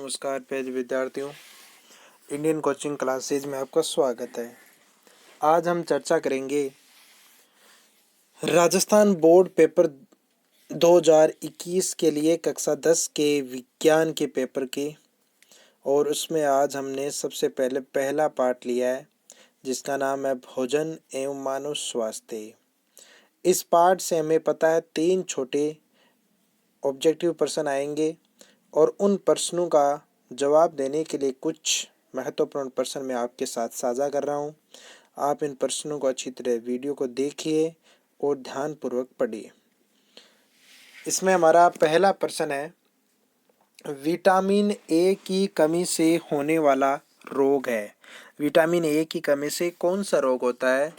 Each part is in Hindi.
नमस्कार पेज विद्यार्थियों, इंडियन कोचिंग क्लासेज में आपका स्वागत है। आज हम चर्चा करेंगे राजस्थान बोर्ड पेपर 2021 के लिए कक्षा 10 के विज्ञान के पेपर के। और उसमें आज हमने सबसे पहले पहला पार्ट लिया है जिसका नाम है भोजन एवं मानव स्वास्थ्य। इस पार्ट से हमें पता है 3 छोटे ऑब्जेक्टिव प्रश्न आएंगे और उन प्रश्नों का जवाब देने के लिए कुछ महत्वपूर्ण प्रश्न मैं आपके साथ साझा कर रहा हूं। आप इन प्रश्नों को अच्छी तरह वीडियो को देखिए और ध्यानपूर्वक पढ़िए। इसमें हमारा पहला प्रश्न है, विटामिन ए की कमी से होने वाला रोग है। विटामिन ए की कमी से कौन सा रोग होता है?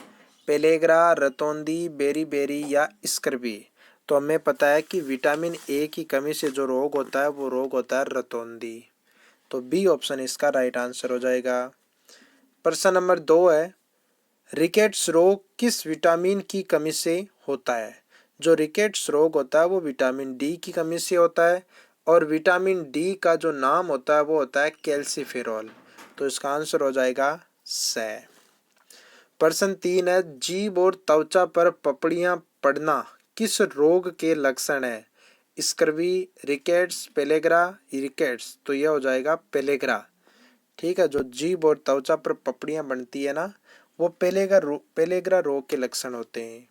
पेलेग्रा, रतौंधी, बेरी या स्कर्वी। तो हमें पता है कि विटामिन ए की कमी से जो रोग होता है वो रोग होता है रतौंधी। तो बी ऑप्शन इसका राइट आंसर हो जाएगा। प्रश्न नंबर 2 है, रिकेट्स रोग किस विटामिन की कमी से होता है? जो रिकेट्स रोग होता है वो विटामिन डी की कमी से होता है और विटामिन डी का जो नाम होता है वो होता है कैल्सीफेरॉल। तो इसका आंसर हो जाएगा से। प्रश्न 3 है, जीभ और त्वचा पर पपड़ियां पड़ना किस रोग के लक्षण है? Scurvy, rickets, pellagra, rickets. तो यह हो जाएगा पेलेग्रा। ठीक है, जो जीभ और त्वचा पर पपड़ियां बनती है ना, वो पेलेग्रा रोग के लक्षण होते हैं।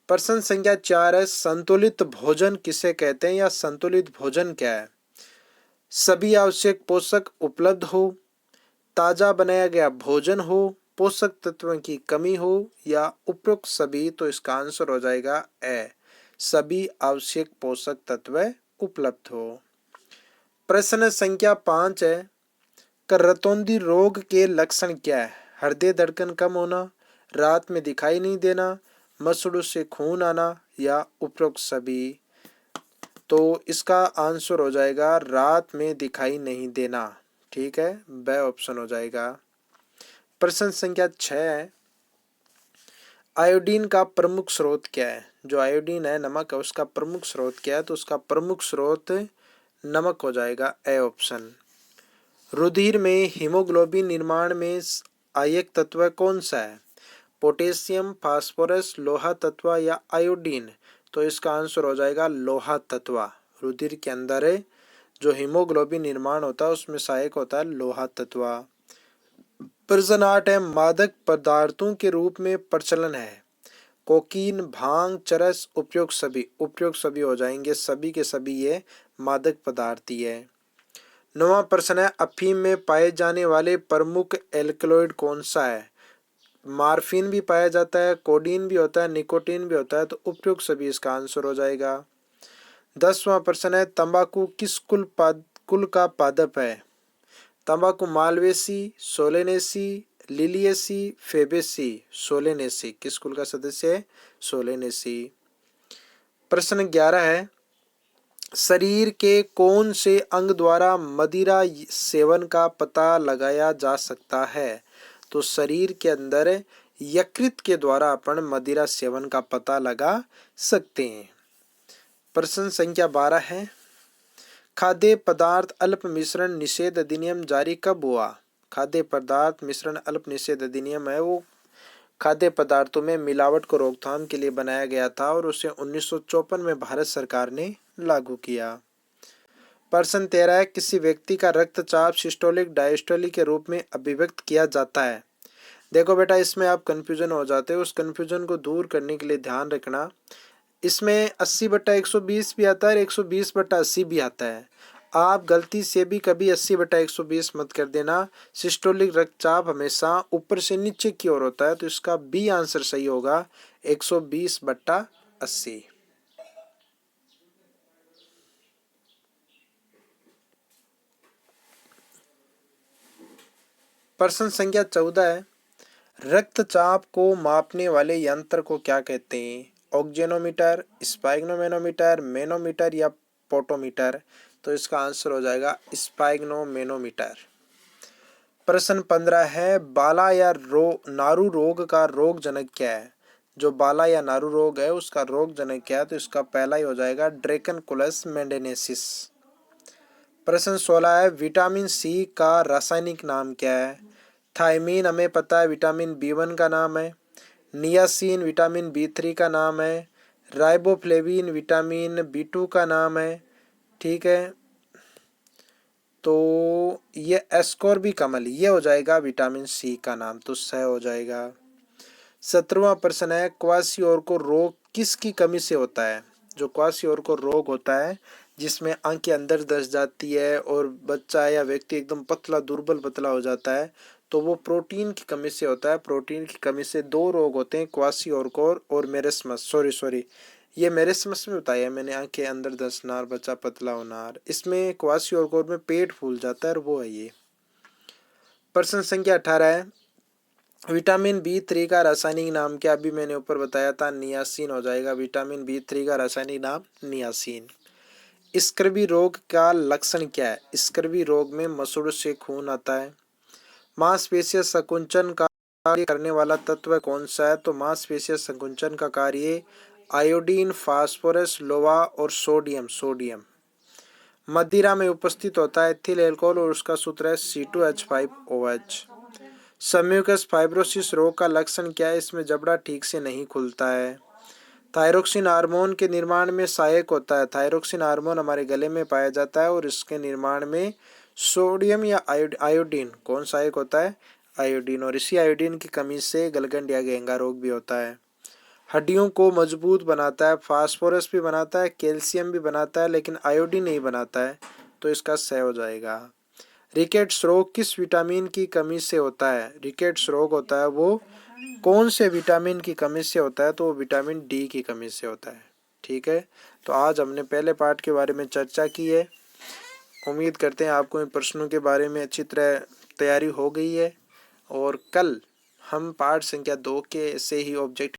प्रश्न संख्या 4 है, संतुलित भोजन किसे कहते हैं या संतुलित भोजन क्या है? सभी आवश्यक पोषक उपलब्ध हो, ताजा बनाया गया भोजन हो, पोषक तत्वों की कमी हो या उपरोक्त सभी। तो इसका आंसर हो जाएगा ए, सभी आवश्यक पोषक तत्व उपलब्ध हो। प्रश्न संख्या 5 है, रतौंधी रोग के लक्षण क्या है? हृदय धड़कन कम होना, रात में दिखाई नहीं देना, मसूड़ों से खून आना या उपरोक्त सभी। तो इसका आंसर हो जाएगा रात में दिखाई नहीं देना। ठीक है, ब ऑप्शन हो जाएगा। प्रश्न संख्या 6 है, आयोडीन का प्रमुख स्रोत क्या है? जो आयोडीन है, नमक है, उसका प्रमुख स्रोत क्या है? तो उसका प्रमुख स्रोत नमक हो जाएगा, ए ऑप्शन। रुधिर में हीमोग्लोबिन निर्माण में सहायक तत्व कौन सा है? पोटेशियम, फास्फोरस, लोहा तत्व या आयोडीन। तो इसका आंसर हो जाएगा लोहा तत्व। रुधिर के अंदर जो हीमोग्लोबिन निर्माण होता है उसमें सहायक होता है लोहा तत्व। प्रश्न 8 है, मादक पदार्थों के रूप में प्रचलन है। कोकीन, भांग, चरस, उपयोग सभी। उपयोग सभी हो जाएंगे, सभी के सभी ये मादक पदार्थ ही है। 9वां प्रश्न है, अफीम में पाए जाने वाले प्रमुख एल्कलॉइड कौन सा है? मार्फिन भी पाया जाता है, कोडीन भी होता है, निकोटीन भी होता है। तो उपयोग सभी इसका आंसर हो जाएगा। 10वां प्रश्न है, तंबाकू किस कुल का पादप है? तंबाकू Malvaceae, Solanaceae, Liliaceae, Fabaceae. Solanaceae किस कुल का सदस्य है? सोलेनेसी। प्रश्न 11 है, शरीर के कौन से अंग द्वारा मदिरा सेवन का पता लगाया जा सकता है? तो शरीर के अंदर यकृत के द्वारा अपन मदिरा सेवन का पता लगा सकते हैं। प्रश्न संख्या 12 है, खाद्य पदार्थ अल्प मिश्रण निषेध अधिनियम जारी कब हुआ? खाद्य पदार्थ मिश्रण अल्प निषेध अधिनियम है, वो खाद्य पदार्थों में मिलावट को रोकथाम के लिए बनाया गया था और उसे 1954 में भारत सरकार ने लागू किया। प्रश्न 13 है, किसी व्यक्ति का रक्तचाप सिस्टोलिक डायस्टोलिक के रूप में अभिव्यक्त किया जाता है? देखो बेटा, इसमें आप कंफ्यूजन हो जाते हो। उस कंफ्यूजन को दूर करने के लिए ध्यान रखना, इसमें 80/120 भी आता है और 120/80 भी आता है। आप गलती से भी कभी 80/120 मत कर देना। सिस्टोलिक रक्तचाप हमेशा ऊपर से नीचे की ओर होता है, तो इसका बी आंसर सही होगा, 120/80। प्रश्न संख्या 14 है, रक्तचाप को मापने वाले यंत्र को क्या कहते हैं? ऑक्जेनोमीटर, स्पाइग्नोमेनोमीटर, मैनोमीटर या पोटोमीटर। तो इसका आंसर हो जाएगा स्पाइग्नोमेनोमीटर। प्रश्न 15 है, बाला या नारू रोग का रोग जनक क्या है? जो बाला या नारू रोग है उसका रोग जनक क्या है? तो इसका पहला ही हो जाएगा ड्रेकनकुलस मेंडेनेसिस। प्रश्न 16 है, विटामिन सी का रासायनिक नाम क्या है? थायमीन हमें पता है विटामिन B1 का नाम है। नियासिन विटामिन B3 का नाम है। राइबोफ्लेविन विटामिन B2 का नाम है। ठीक है, तो ये एस्कॉर्बिक अम्ल, ये हो जाएगा विटामिन सी का नाम, तो सही हो जाएगा। 17वां प्रश्न है, क्वाशियोर्को रोग किसकी कमी से होता है? जो क्वाशियोर्को रोग होता है जिसमें आंखें अंदर धंस जाती है और बच्चा या व्यक्ति एकदम पतला दुर्बल पतला हो जाता है, तो वो प्रोटीन की कमी से होता है। प्रोटीन की कमी से दो रोग होते हैं, क्वाशियोर्को और मेरेस्मस। सॉरी, ये मेरेस्मस में बताया मैंने, आंखें अंदर धंसना और बच्चा पतला होना। इसमें क्वाशियोर्को में पेट फूल जाता है और वो है ये। प्रश्न संख्या 18 है, विटामिन B3 का रासायनिक नाम क्या? अभी मैंने ऊपर बताया था, नियासिन हो जाएगा। विटामिन B3 का रासायनिक नाम नियासिन। स्कर्वी रोग का लक्षण क्या है? स्कर्वी रोग में मसूड़ों से खून आता है। मांसपेशियों संकुचन का कार्य करने वाला तत्व कौन सा है? तो मांसपेशियों संकुचन का कार्य आयोडीन, फास्फोरस, लोहा और सोडियम। मदिरा में उपस्थित होता है एथिल एल्कोहल और उसका सूत्र है C2H5OH। सम्यूकस फाइब्रोसिस रोग का लक्षण क्या है? इसमें जबड़ा ठीक से नहीं खुलता है। थायरोक्सिन हार्मोन के निर्माण में सहायक होता है। थायरोक्सिन हार्मोन हमारे गले में पाया जाता है और इसके निर्माण में सोडियम या आयोडीन कौन सहायक होता है? आयोडीन। और इसी आयोडीन की कमी से गलगंड या घेंगा रोग भी होता है। हड्डियों को मजबूत बनाता है, फास्फोरस भी बनाता है, कैल्शियम भी बनाता है, लेकिन आयोडीन नहीं बनाता है, तो इसका सही हो जाएगा। रिकेट्स रोग किस विटामिन की कमी से होता है? रिकेट्स रोग होता है वो कौन से विटामिन की कमी से होता है? तो वो विटामिन D की कमी से होता है। ठीक है, तो आज हमने पहले पार्ट के बारे में चर्चा की है। उम्मीद करते हैं आपको इन प्रश्नों के बारे में अच्छी तरह तैयारी हो गई है, और कल हम पार्ट संख्या 2 के से ही ऑब्जेक्ट